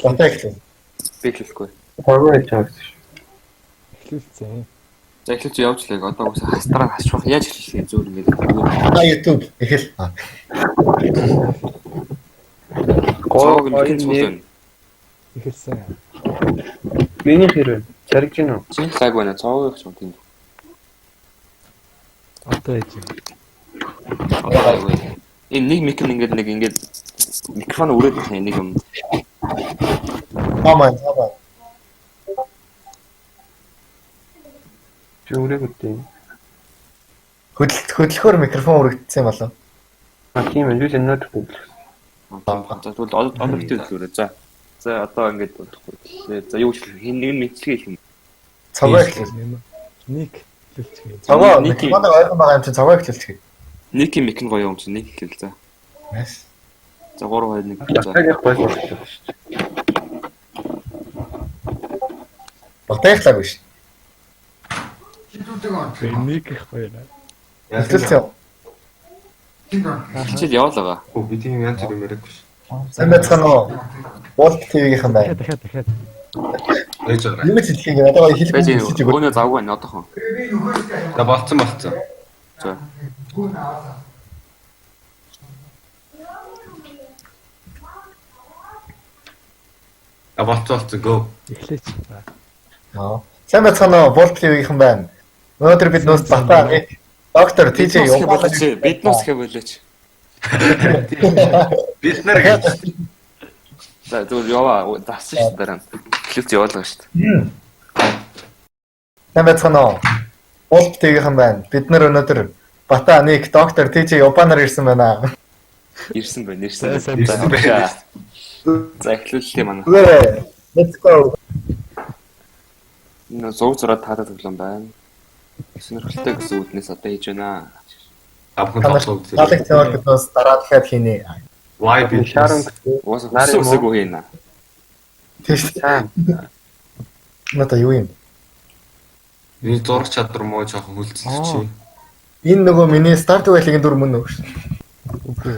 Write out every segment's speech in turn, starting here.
Батаа эхлэв. Би хэлэхгүй. Хорвоо хийж байгаа гэсэн шүү. Эхлүүлсэн. За эхлээд явж лээ. Одоо уусаа хастраа хасчих. Яаж хэлэх зөөр ингэж. YouTube эхэл. Цаог нь цуглаа. Эхэлсэн. Миний хэрэг зарж гин үү? Чин лаг байна. Цаог их юм тийм. Одоо яж. Энэ нэг микрофон ингээд микрофон өрөөд байна нэг юм. Тамаа. Зүрэг үтэй. Хөдөлгөөр микрофон өргөдсөн юм болов. Тийм ээ, юу нөт бүгд. За тэгвэл одоо хэвтүүлээ. За одоо ингээд бодохгүй. За юу ч хин нэг мэдлэг хэлэх юм. Цагаа эхлэв. Ник хэлчихээ. Цагаа микрофоныг ойрхон байгаа юм чинь цагаа эхлэлцгээе. Нэг юм микрофон гоё юм чинь нэг хэл за. Nice. За 3 2 1 за. Яг гоё шүү дээ. Батаа эхлэв шүү. Ник их байна. Эхлэлцээ. Хичээл яваалаа. Би тийм янз бүр яриаггүй ш. Сайн байцгаана уу? Болт TV-ийнхэн бай. Дахиад. Ээж байгаа. Юу ч хэлхийг надад Байж хэлэхгүй энэ өнөө завгүй байна одоохон. За болцсон. За. Болцсон го. Эхлэч. Аа. Сайн байцгаана уу? Болт TV-ийнхэн байна. Өнөөдөр бид нөөц батаа нэг доктор TJ болооч. Биднээс хэ болооч. Бид нар гэж. За зөв яваа дасчих шүү дараа. Эхлээд яваалаа шүү дээ. Сайн байцгаана уу? Болт TV-ийнхэн байна. Бид нар өнөөдөр батаа нэг доктор TJ Упанаар ирсэн байна. Ирсэн байна. Сайн. За эхлүүлээ манай. Үгүй. Let's go. Энэ зураг зураад таадаг тоглоом байна. Сонирхолтой гэсэн үднээс одоо хийж байна. Авах Таалаг тоглоом. теорикоос дараа дахиад хийнэ. Why би Шаран Уусаа хүсээгүй хийнэ. Тийш. цаа. Надаа юу юм? энэ зураг чадвар муу жоохон хөлцсөн чи. Энэ нөгөө миний старт байлгийн дүр мөн үү? Үгүй.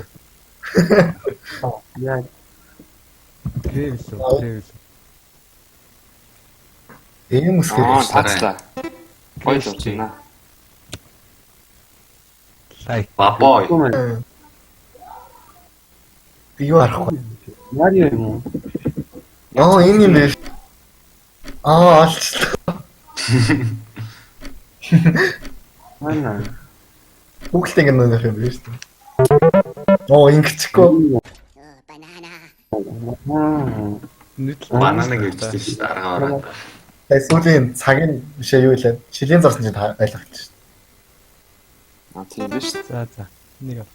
Яа. Тэвэл. Ийм үсгээр. Тацлаа. Гоё л байна. Лайк. Бабой. Би юу арахгүй. Марио юм уу? Энэ юм биш. Алчлаа. Манай. Бүгд ингэ нөх юм биш үү? Ингэчихгүй. Банана гэж хэлсэн ш дараа. Сүүлийн цагийн бишээ юу илээ? Шилийн зарсан чинь ойлгочихсон. Тийм биш. За. Нэг ав.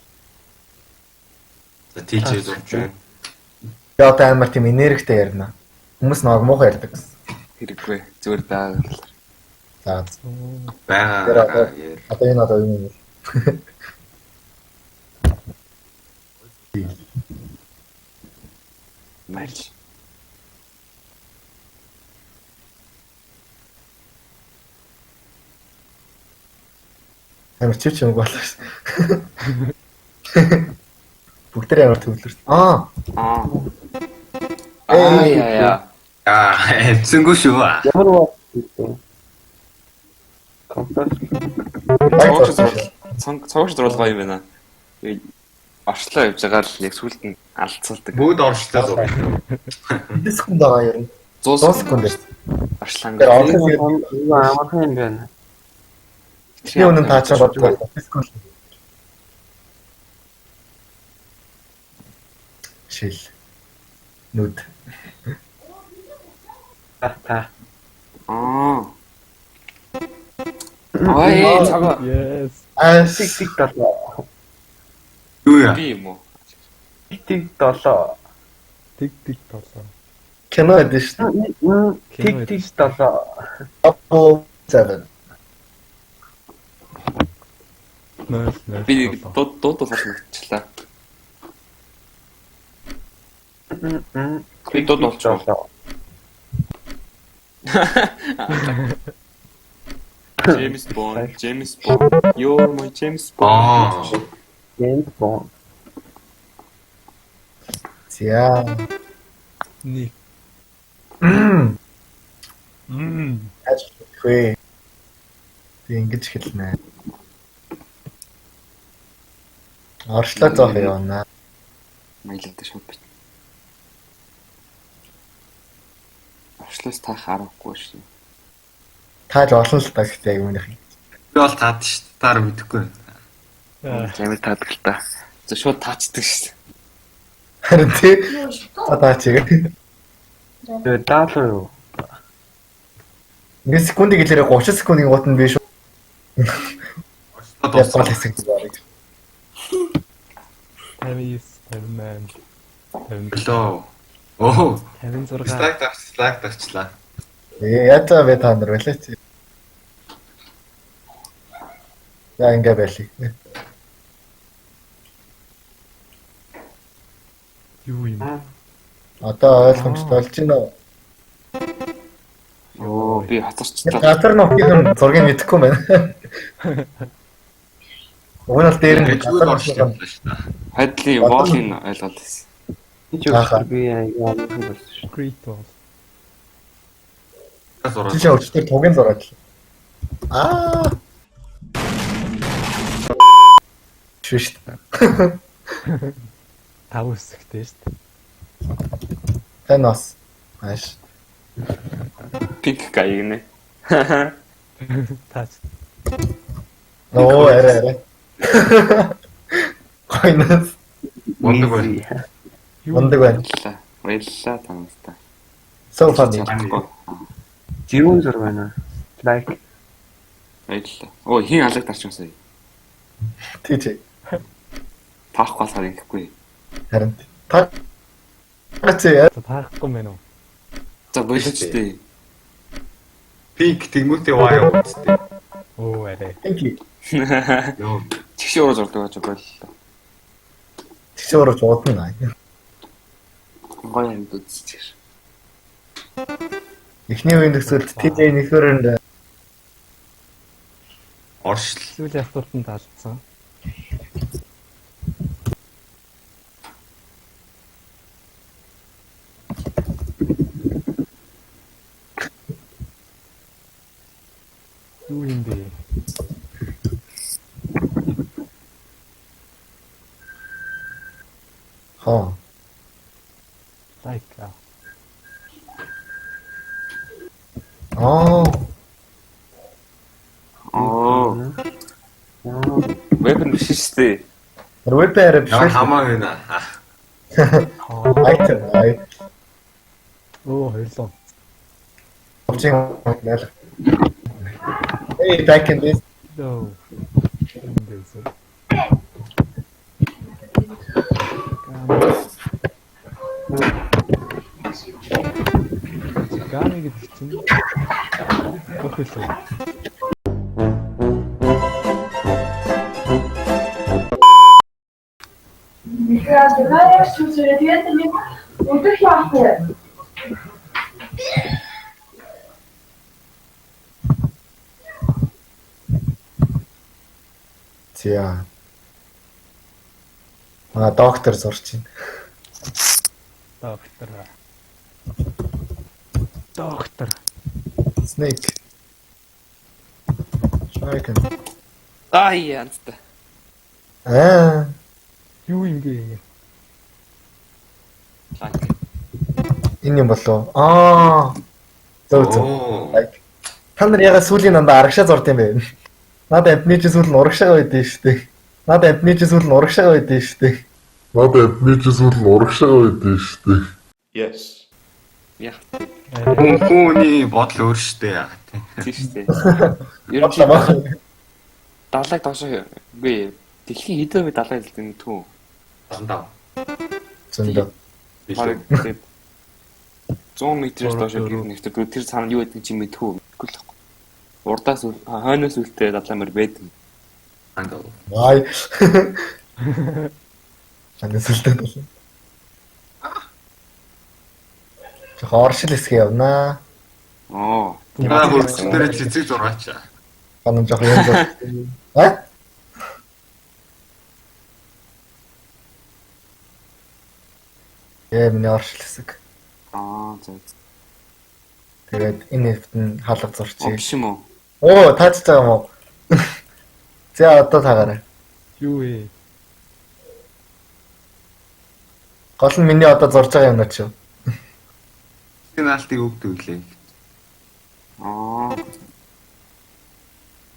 За тийч зурж байна. Би одоо амар тийм энергитэй ярина. Хүмүүс нэг муухай ярьдаг гэсэн. Хэрэггүй. Зүгээр даа. За. Бага. Одоо энэ одоо юу юм? Марч. Амар чивч юм болоо ш. Бүгд амар төвлөрсөн. Яа. Эцэнгүү шүү. Ямар уу? Компьютер. Цогч зурулгаа юм байна. Орчлоо явж байгаа л яг сүлд нь алдцалдаг. Бүгд оршилтой зураг. Хэдэн секунд байгаа юм? 100 секунд дээр. Оршлан. Амархан юм байна. Чиний үнэн таачаад бодлоо. Хэдэн секунд. Шил. Нүд. Та. Ой, цагаа. Yes. Тик толоо. Юу яа? Би юм уу? Тик толоо. Тиг толоо. Кино эдишн. Тик толоо. Apple 7. Nice. Би дуудуулж мэдчихлээ. Би дуудуулж. James Bond. You're my James Bond. James Bond. За. Ник. Хөөе. Би ингэж хэлнэ. Оршлоо зоох явна. Маялалтай шууд бит. Оршлоос та харахгүй шүү. Тааж олон л та гэхдээ яг үүнийх. Би бол таад шүү дээ. Таар мэдэхгүй. Замир таадаг л та. За шууд таачдаг шүү. Харин тий. Таач. Тэгээ даалаа юу? 1 секундын гэлээрээ 30 секундын гут нь биш. Орчлоо Яцгал дууссан. хэсэг байна. 58 Лөө. Оо. 56 Слайд тавьчлаа. Ятаа вэ та нар байлаа чи. За ингээ байлиг. юу юм? Одоо ойлгомжтой болж байна уу? Йоо би хацарчлаа. Газар нөхгийн зургийг мэдэхгүй байна. Уг нь л дээр нь Тэгвэл орчлоо шүү дээ. Хайдлын волын ойлгоод байсан. Чи юу би яа болсон шүү. Great бол. Чи өчтөр тугийн зураг. Аа. Шүшт. 5 үсэгтэй шүү дээ. Танос. Маш. Пинк гайгнэ. Таач. Оо арай. Хойноос Мондог байна. мондөг байна. Баярлалаа танастаа. So funny. Живүүн зур байна. Лайк. Баярлалаа. Оо хин алаг дарч юмсаа. Тийч. Таах болохоор ингэхгүй. Харин. Та. Ачи. Таахгүй мэн үү? За болооч дээ. Пинк тэгмүүтэй ваа явуулчихсан. Оо арай. Thank you. Йоо. Чигшөөрөө зурдаг гэж боллоо. Тэгшөөрөж уудна. Гоё юм дүүцчих. Эхний үеийн төсөлд TJ нэгдүрэнд Оршил. Сүүлийн асуултанд таалцсан. Юу юм бэ? хоо. Лайка. Оо. Оо. Weapon биш шүү дээ. Рүүпэр биш. Яа хамаа гэнэ. Айтер. Оо хоёрлоо. Овчин мэл. Hey, back in this. Дөө. Гами гэдэг чинь өөхөлөө. Микрофон сүсрэтэд нэг өдөр яах вэ? За. Доктор зурч байна. Доктор. Snake. Шайкен. Янзтай. Юу юм бэ? Лайк. Энэ юм болов. Зөв. Оо. Та нар ягаад сүүлийн дандаа арагшаа зурд юм бэ? Надад амтны чи сүүл нь урагшаага байдсан шүү дээ. Надад амтны чи сүүл нь урагшаага байдсан шүү дээ. Yes. Яг Хүмүүний бодол өөр штэ яа. тийш дээ. Ер нь далайг доошоо үгүй дэлхийн хэдэн үе далай хэлдэг нэг түүн. 75. Зөндөө. Бараг тэгээд 100 метрээс доошоо гэр нэвтэр тэр цаана юу гэдэг чи мэдгүй л байхгүй. Урдаас хойноос үлдээ далаймар байдаг. Ангал. Вай. Анэсэлтэй бол. Хоршил хэсэг явнаа. Оо. Аа хөрсдөрөө цэцэг зураач. Ганан жоох юм зур. А? Миний хоршил хэсэг. Аа за. Тэгээд энэ нэвт нь хаалга Оо зурчих. биш юм уу? Оо, таачж байгаа юм уу? За одоо таагаарай. Юу вэ? Гол нь миний одоо зурж байгаа юм уу чи? Энэ алтыг өгдөг лээ. Аа.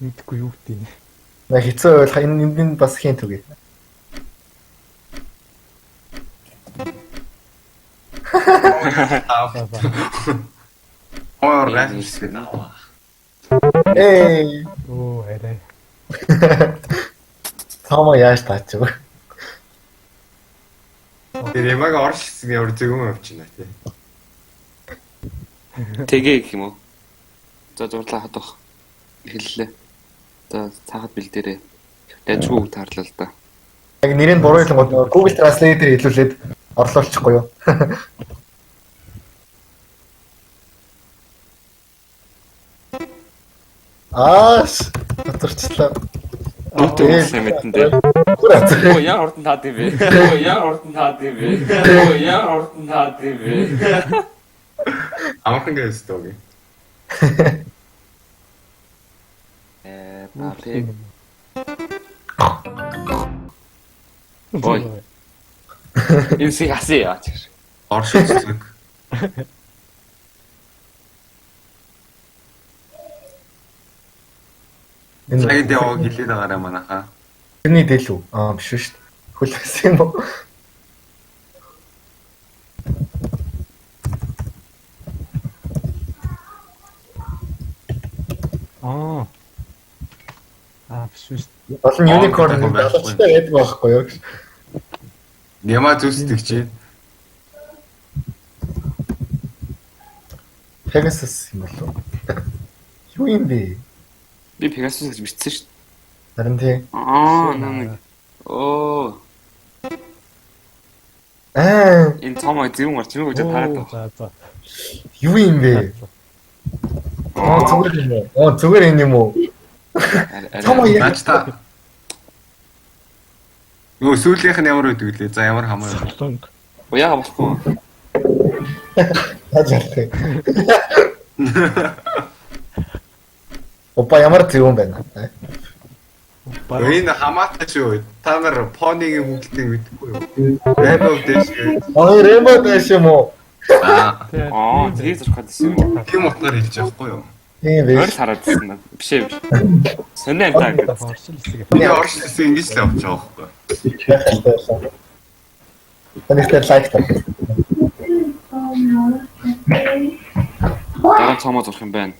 Мэдгүй юу гэдэг юм. На хэцүү байх энэ бас хинт үгүй. Оор райфс гэдэг. Эй. Оо арай. Тама яаж таачив? Тэр ямаг оршилсан ямар зөвөн авчина тий. Тэгээ гэх юм уу? За зурлаа хадах. Эхэллээ. За цаахад бэлдээрээ. Яаж үг таарлаа л да. Яг нэрийг буруу хэлэнгүүт Google Translate-ээр хэлүүлээд орлуулчихгүй юу? Ааш, батарчлаа. Бүгд үгүй мэдэн дээ. Оо яа урдан таад юм бэ? Оо яа урдан таад юм бэ? Оо яа урдан таад юм бэ? Амархан гэстэй. Бапиг. Ой. Инсиг асаа яач. Оршилсан. Цагийн яваг хэлээд байгаарай манайхаа. Тэрний дэл үү? Аа биш шүү дээ. Хүлээсэн юм уу? Биш биш. Бол нь unicorn балчтай байдаг байхгүй юу? Яма зүсдэг чи. Pegasus юм болов. Юу юм бэ? Би Pegasus гэж бичсэн шүү дээ. Харин тий. Нэг. Оо. Энэ томоо зөв марч юу гэж тараад байна. За. Юу юм бэ? Зүгээр юм уу? Зүгээр юм уу? Томоо яа. Наачта. Юу сүүлийнх нь ямар байдаг лээ? За ямар хамаа. Оо яага болохгүй. Ажиглах. Опа ямар зөв юм байна. Энэ хамаатай шүү. Та нар понигийн хөлтийг мэдхгүй юу? Rainbow Dash гэдэг. Rainbow Dash юм уу? Тэгээ зурх гэсэн юм. Тийм утгаар хэлж явахгүй юу? Тийм Өөр биш. хараад байсан юм. Биш ээ. Сонир таа гэдэг. Би оршилсан ингэж л явж байгаа байхгүй. Танихтай лайк таа. Дараа цаамаа зурх юм байна.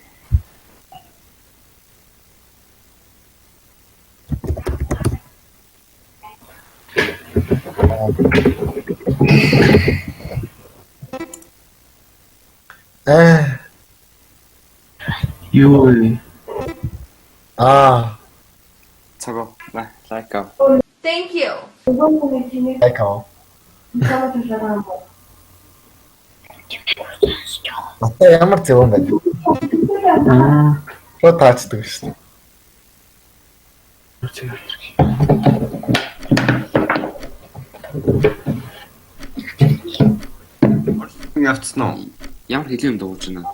Юу вэ? Цагаа. Лайк аа. Thank you. Лайк аа. Одоо ямар зөв юм бэ? Руу таачдаг шүү дээ. Явцсан уу? Ямар хэлийн юм дууж байна?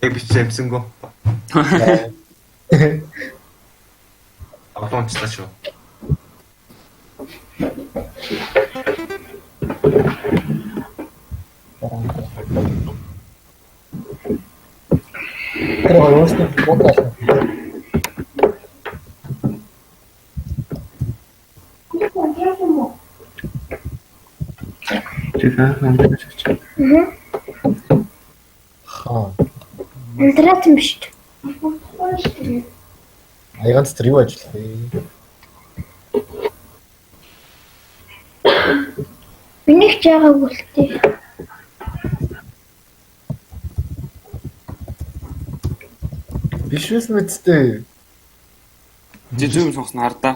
Бичсэн гоо. Аваанчлаа шүү. Тэр хоёрын фотош. Интернет юм биш үү? Аяганц тэр юу ажиллах вэ? Биних жаагааг үлдээ. Биш үс мэдтэй. Зөв юм сонсно хардаа.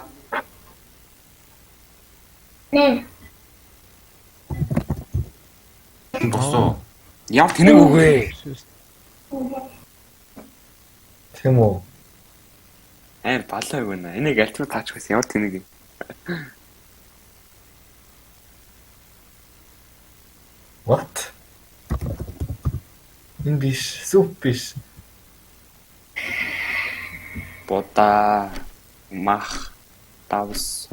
Нэ. Босоо. Ямар тэнэг үгүй. Тийм үү? Балаа өгнө. Энийг альтмаа таач байсан. Ямар тэнэг юм. What? Энэ биш, сүп биш. Бода мах давс.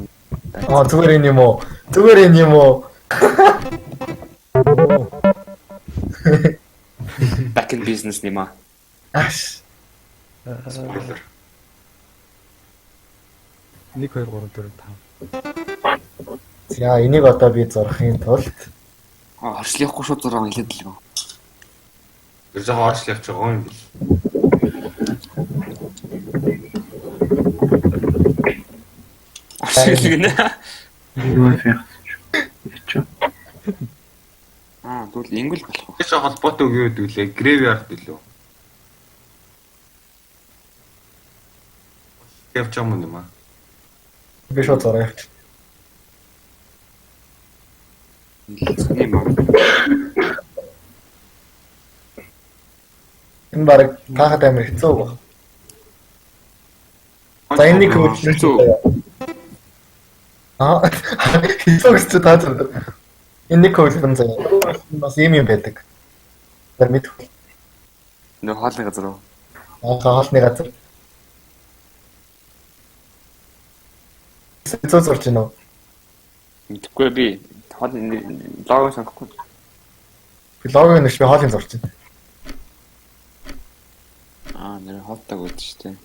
Зүгээр энэ юм уу? Зүгээр энэ юм уу? Back in business нема. Аш. Спойлер. 1 2 3 4 5. За энийг одоо би зурхын тулд Орчлохгүй шууд зураг хэлээд л юм. Тэр жоо орчлох явж байгаа юм бил. Орчлогнэ. Юу фэх. Тэгвэл ингл болох уу? Тэш холбоотой үг юу гэдэг лээ? Graveyard билүү? Явж байгаа юм аа. би шууд зураг явчих. Нема. Энэ баг тахад амир хэцүү баг. За энийг хэцүү. Хэцүү гэж таацсан. Энийг хөлбөн заяа. Бас юм байдаг. Тэр мэдв. Нөө хоолны газар уу? Хаалны газар. Хэцүү зурч гинөө. Мэдгүй би хоолны лого санахгүй. Би логог нэш би хоолын зурч байна. Нэр хоолтойг үүд шүү дээ.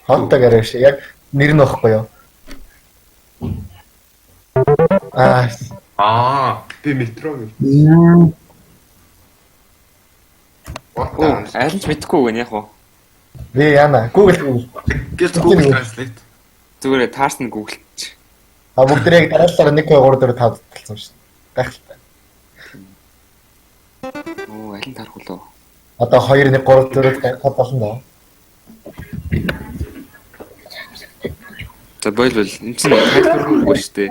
Хоолтойг арайш. Яг нэр нь واخгүй юу? Би метро гэх. Аль ч мэдгүй гэнэ яг уу. Би яана. Google. Google Translate. Зүгээр таарсан Google. Бүгд яг дараалалаар 1 2 3 4 5 талцсан шүү дээ. Гайхалтай. Аль нь таарах вэ? Одоо 2 1 3 4 5 болно доо. За бойлвол энэ чинь тайлбаргүй шүү дээ.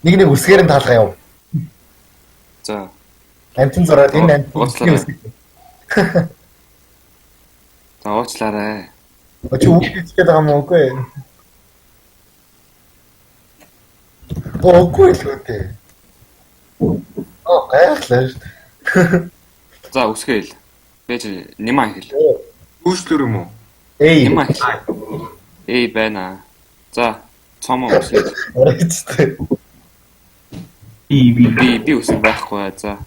Нэг үсгээр нь таалгаа яв. За. Амтэн зураад энэ амтны үсэг. За уучлаарай. Очи үгтэй байгаа юм уу үгүй. Үгүй л үгүй. Гайхлаа. За үсгээл. Бэж нема хэл. Үүслэр юм уу? Нема хэл. Байна. За цомоо үсгээл. Оройчтой. Би үсэг байхгүй. За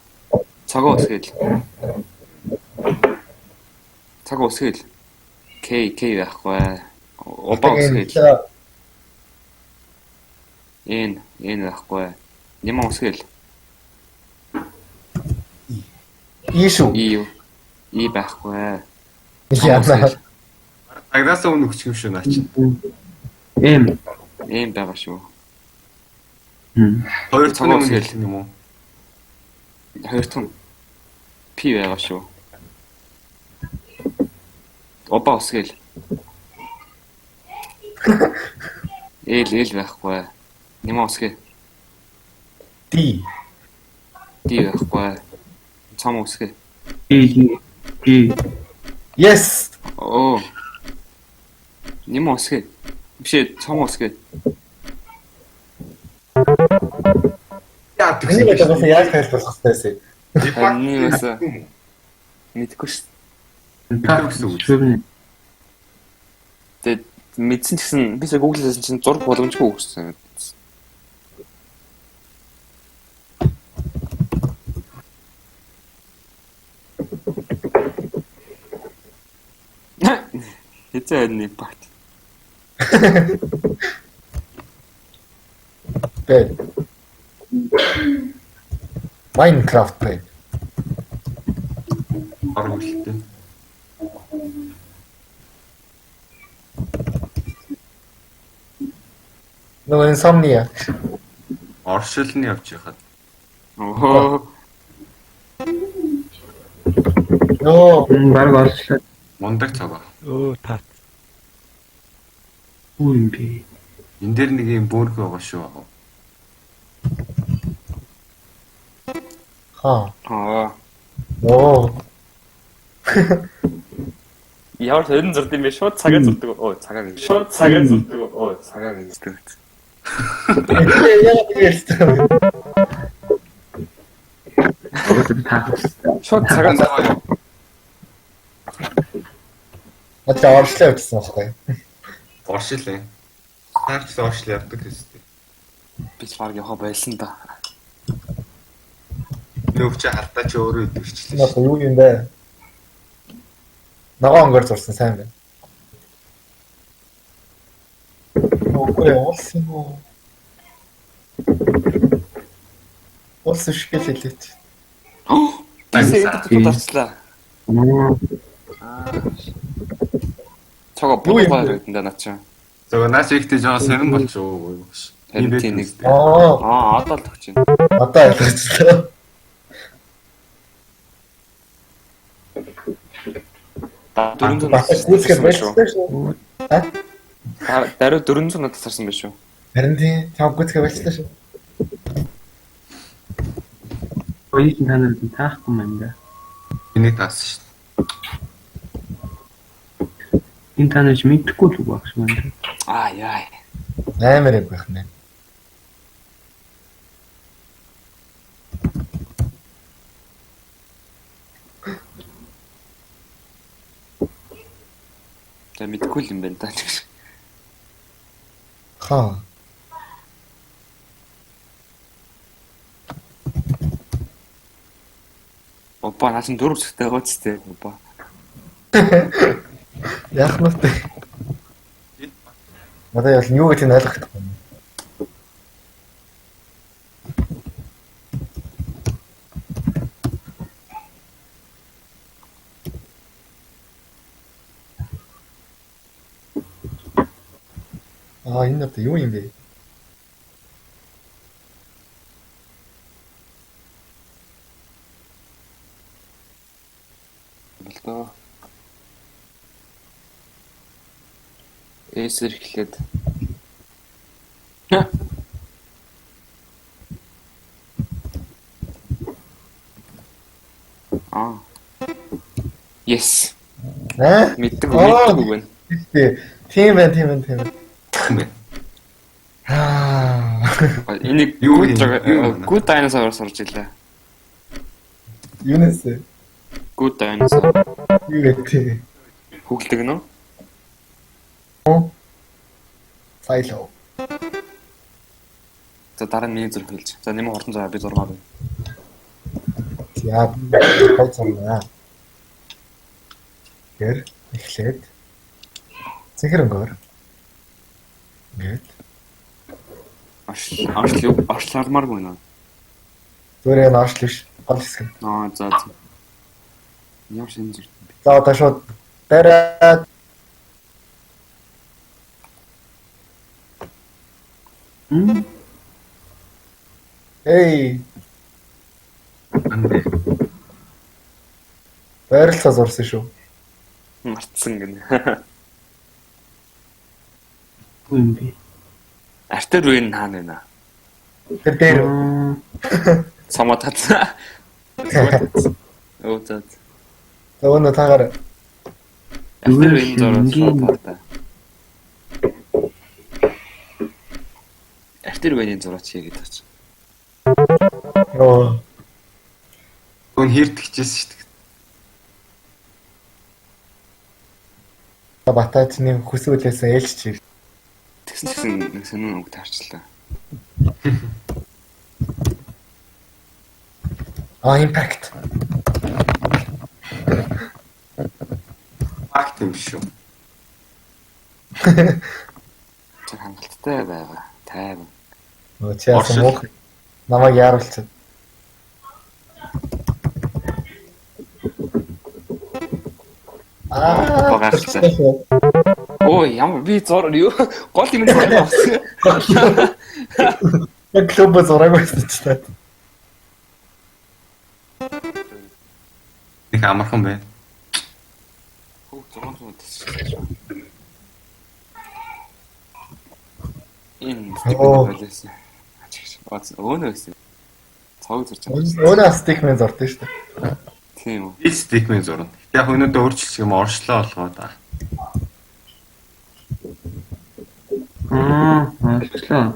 цагаа үсгээл. Цагаа үсгээл. К байхгүй. Опаа үсгээл. Энэ байхгүй. Нема үсгээл. Ийшүү. И байхгүй. Яна. Агнаас өмнө өгч юм шүү наа чи. Эм байгаа шүү. Хоёр цагаан өмнө хэлсэн юм уу? Хоёр тон пи байгаа шүү. Опа үсгээл. Эл байхгүй. Нема үсгээ. Ди байхгүй. Цам үсгээ. Ди Yes. Нема үсгээ. Биш цам үсгээ. Яа Энийг одоо яаж тайлбарлах вэ? Нэмээс мэдгүй шүү. Тэгээд мэдсэн ч гэсэн би сая Google-ээс чинь зураг боломжгүй өгсөн. Хэцүү нэг багт. Бэ. Minecraft бэ. Арга үлдээ. Нөгөө insomnia. Оршилны явж яхад. Нөө баг орчлоо. Мундаг цагаа. Тат. Юу юм бэ? Энд дээр нэг юм бөөрг байгаа шүү. Нөө. Ямар төрөн зурд юм бэ? Шууд цагаа зурдаг. Цагаа гэж. Шууд цагаа зурдаг. Цагаа гэж. Яг тийм. Өдөр таах. Шууд цагаан цагаан. Наад оршлоо гэсэн байхгүй. Оршлээ. Таарч оршил явдаг гэсэн. Би ч баг яваа байсан да. Нөөч халтаа чи өөрөө идвэрчлээ. Наад юу юм бэ? Ногоон өнгөр зурсан сайн байна. Окей, олсон уу? Олсон шиг л хэлээч. Тэсээ энд тулаарчлаа. Цага Юу юм бэ? буугаар гэдэг наа чи. Зөв наач ихтэй жоо сэрэн болчихоо. Харин тийм нэг. Аа, Одоо л өгч байна. одоо ойлгочихлоо. Та 400 Батас гүйцэд байлаа шүү. Даруй 400 надад тасарсан байх шүү. Харин тийм чам гүйцэд байлаа шүү. Хоёрын танаар нь таахгүй юм да. Миний таас шүү. Энэ танаач мэдхгүй л багш маань. Аа яа. Амар яг байх нэ. За мэдгүй л юм байна даа. Хаа. Опа насан 4 цагтай байгаа ч тийм опа. Яах нь вэ? Надад ял юу гэж нь ойлгохгүй. Энэ одоо юу юм бэ? Болтоо. Эсэр эхлээд. Yes. Мэддэг үгүй байна. Тийм байна. Энийг Юу good dinosaur сурж илээ. Юунес? Good dinosaur. Юу гэдэг? Хүүхэлдэг нөө? Сайлоо. За дараа нь миний зураг хэлж. За нэмээ хортон заа би 6 байна. Яа, хайцгаа. Гэр эхлээд цэхэр өнгөөр. Гэт. Аршлаармааргүй наа. Зүгээр энэ аршил биш. Гол хэсэг. За. Яа шинэ зүрх. За одоо шууд дараа. Эй. Андэ. Байрлалцаа зурсан шүү. Мартсан гинэ. Юу юм бэ? Артер үн хаана байна? Тэр дээр Самат хат. За. Өөний таагаар Артер үн зураг та. Артер үний зураг хийгээд тач. ёо. Өн хэрдэгчээс шүү дээ. Батаачны хүсүүлээсээ ээлж чив. Тэгсэн нэг сонин үг таарчлаа. Impact. Факт юм шүү. Тэг хангалттай байгаа. Тайван. Чаас мох. Намайг яаруулчих. Багаарчлаа. Ой, ямар би зур юу гол юм байна. Яг клуб зураг байсан ч таа. Их амархан байна. Хөөх 600 тасчих. Энэ стикмен байлаас. Өөнөөс. Цог зурж байгаа. Өөнөө стикмен зурдаг шүү дээ. Тийм үү. Би стикмен зурна. Яг өнөөдөр өөрчлөлт юм оршлоо болгоо да. Алчлаа.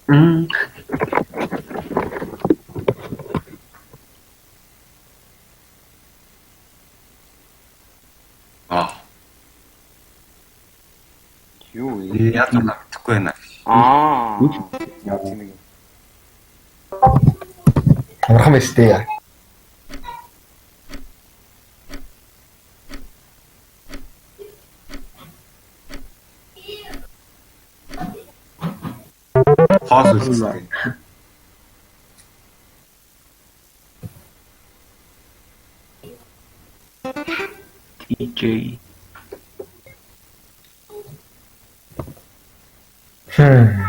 Аа. Юу вэ? Яаж юм мэдэхгүй байна. Аа. Яа тийм юм. Амархан байж тээ. Хоос үлдсэн. TJ. Хм.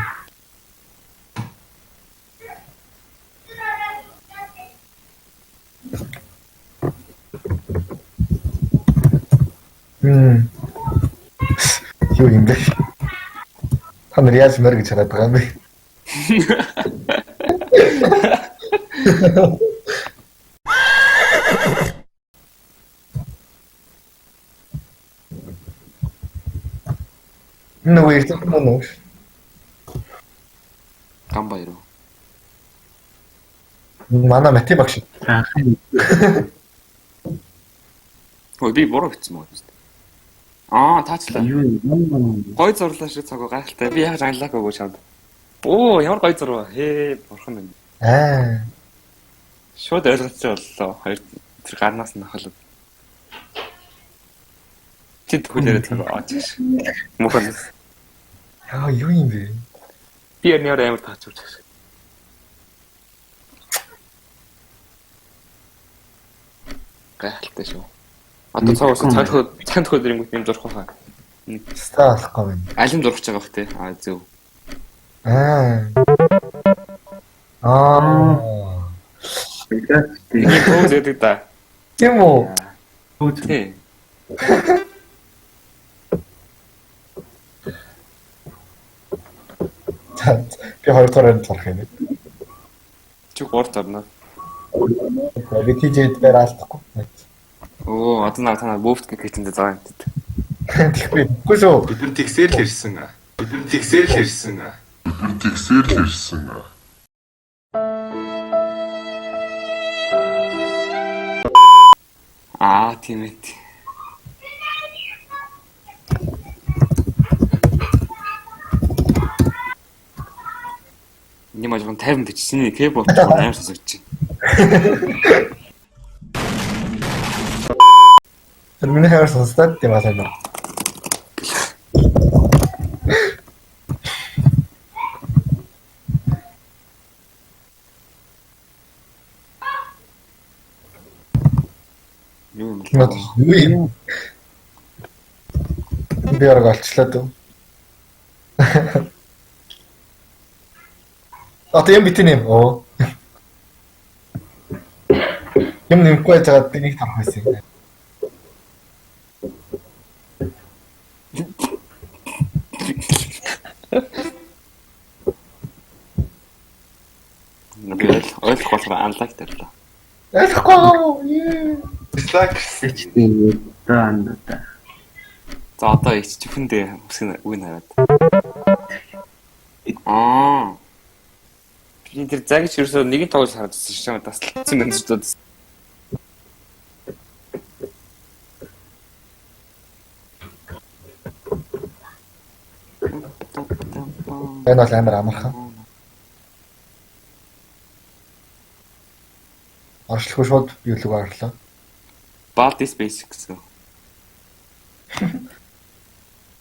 Хм. Юу юм бэ? Та нар яаж мэр гэж хараад байгаа юм бэ? Нөгөө ирсэн юм уу? Гамбайр уу? Манай мати багш. Заахын Ой би буруу бичсэн мөн. Аа таачлаа. юу юм. Гой зурлаа шиг цаг гайхалтай. Би яаж англаагүй чамд. Оо ямар гой зур вэ? Хээ бурхан минь. Аа. Шууд ойлгоцсон боллоо. Хоёр тэр гарнаас нь хахалаад. Тэд хүлээрээ цаг аач. Мухан. Яа юу юм бэ? Би яар амар таач үрж. Гайхалтай шүү. Одоо цаг хөдрөнгөт юм зурх хаа. Стаалахгүй байна. Алим зурх гэж байгаа бох те. Аа зөв. Аа. Аа. Миний пауз яадаг да. Тийм үү? Тий. Би хоёр дахь зурх юм. Чи гур зарна. Би тийжэд дээр алдахгүй. Оо одоо наа танаа бөөфт гэхээтэндээ заа юм. Тэгэхгүй. Үгүй шүү. Бид нар тэгсээр л ирсэн. Бид нар тэгсээр л ирсэн. Аа тийм ээ. Нэг мажхан 50 дэчсний кэборд амар сонсогч. Тэр миний хайр сонсдод тийм асаа байна. Юу Юу юм? Би орог олчлаа дөө. Одоо юм битэн юм. Оо. Юм нэмэхгүй байгаад би нэг тарах байсан. Ойлгох болохоор анлаг тарлаа. Ойлгохгүй. Дислайк. таанда. За одоо ич чихэндээ үсгэн үн хараад. Аа. Би тэр загч ерөөсөө нэгэн тоглож хараад байсан шээ таслалцсан юм зүтүүд. Энэ бол амар амархан. Орчлохгүй шууд юу л гоорлоо. Baldi Space гэсэн.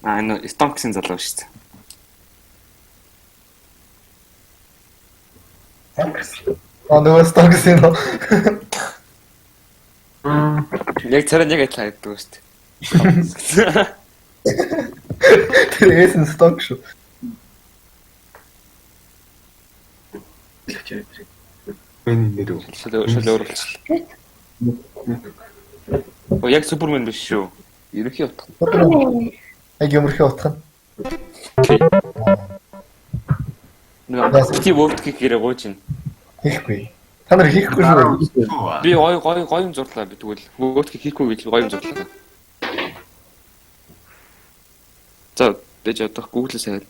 Энэ Stonks-ын залуу шүү дээ. Нөгөө Stonks-ын яг царай яг адилхан байдаг шүү дээ. Тэр эсэн Stonks шүү. Энэ нэр үү? Шал өөрчлөлт. Оо яг Супермен биш шүү. Ерөнхий утга. Яг ерөнхий утга. Нэг тийм өвд гэх гэрээ гооч ин. Хийхгүй. Та нар хийхгүй шүү. Би гоё юм зурлаа би тэгвэл өвд гэх хийхгүй гэж гоё юм зурлаа. За бэж одоо Google-с хайр.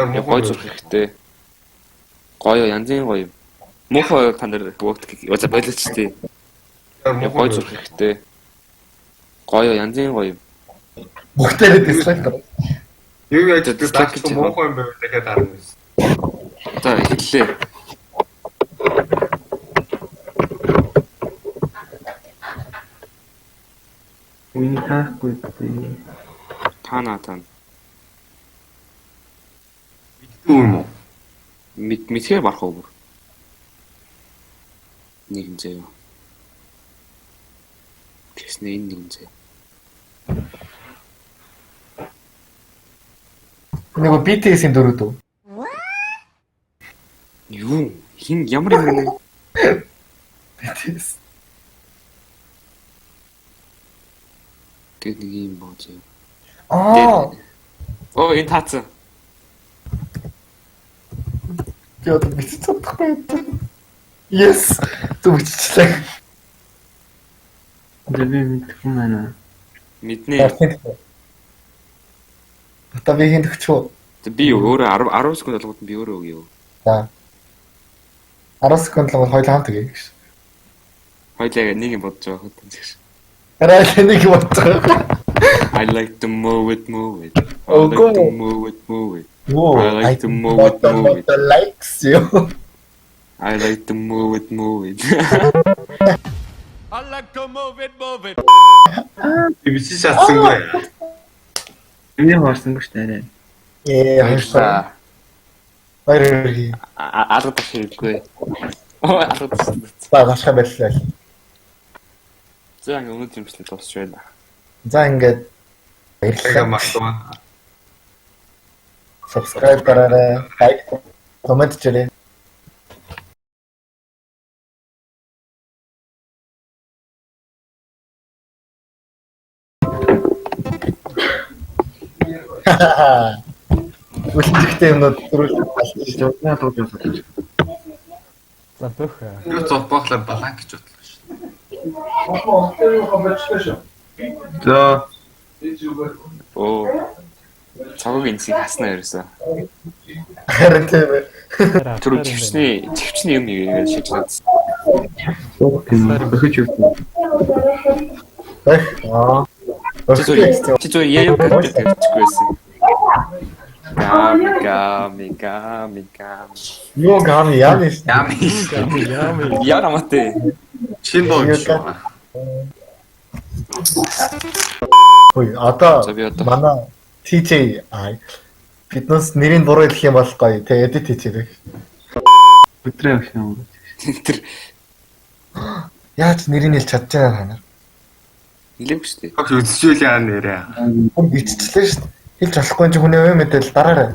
Гоё зурх хэрэгтэй. Гоё янзын гоё. Муухай та нар за болооч тий. Гоё зурх хэрэгтэй. Гоё янзын гоё. Бүгдээрээ дислайк даа. Юу яаж гэдэг Dislike таахгүй гэж муухай юм байвал дахиад харна гэсэн. За хэллээ. Үнийг таахгүй дээ. Тана. Мэдгүй юм уу? Мэдхээр барах уу? Нэгэн заяа. Тэснэ энэ нэгэн заяа. Нэг BTS-ийн дөрөв дөө. Юу? Хин ямар юм бэ? BTS. Тэг нэг юм бооч. Аа, Оо энэ таацсан. яа тэр бич чадахгүй. Yes. Зүгчлээ. Дэвэ мэдхгүй мана. Мэднэ. Та би хин төгчөө. Би өөрөө 10 секунд болгоод би өөрөө өгье. За. 10 секунд л хоёул хамт өгье гэж. Хоёлаа нэг юм бодож байгаа хөтөн гэж. Арай нэг бодцоо. I like to move it. Oh, I like go. to move it. Whoa, I like to move it. The likes you. I like to move it. I like to move it. Би бичиж чадсангүй. Энийг харсан гэж тарай. Баярлалаа. Баярлалаа. Арга ташиггүй. Арга ташиг. Багашаа баярлалаа. За ингэ өнөөдөр юмчлээ дуусч байна. За ингээд Яга баярлалаа. магтваа. Subscribe дараарай. Like, comment чирээ. Үлдэхтэй юмнууд төрүүлж байна. Яа дуусах. За төх. Юу зовбохлоор баланк гэж бодлоо шүү. За Оо. Цагааг энсийг хаснаа ерөөсөө. Харин тийм ээ. Тэр чивчний юм ийгээд шийдчихсэн. бөхөж юу. Аа. Чи зөв яа гэдэг тэгчихгүйсэн. Гами. Юу гам яа нэс. Яа наматай. Чин доо шүү. Ой, одоо За, би одоо- манай TJ фитнес нэрийг буруу хэлэх юм бол гоё. Тэ edit хийчихээ. Өдрөө авах юм. Тэр Яаж нэрийг хэлж чадж байгаа та нар? хэлээгүй шүү дээ. Огт үзчихвэл яа нэрээ. Хүн биччихлээ шүү дээ. Хэлж болохгүй юм чи хүний ой мэдээл дараарай.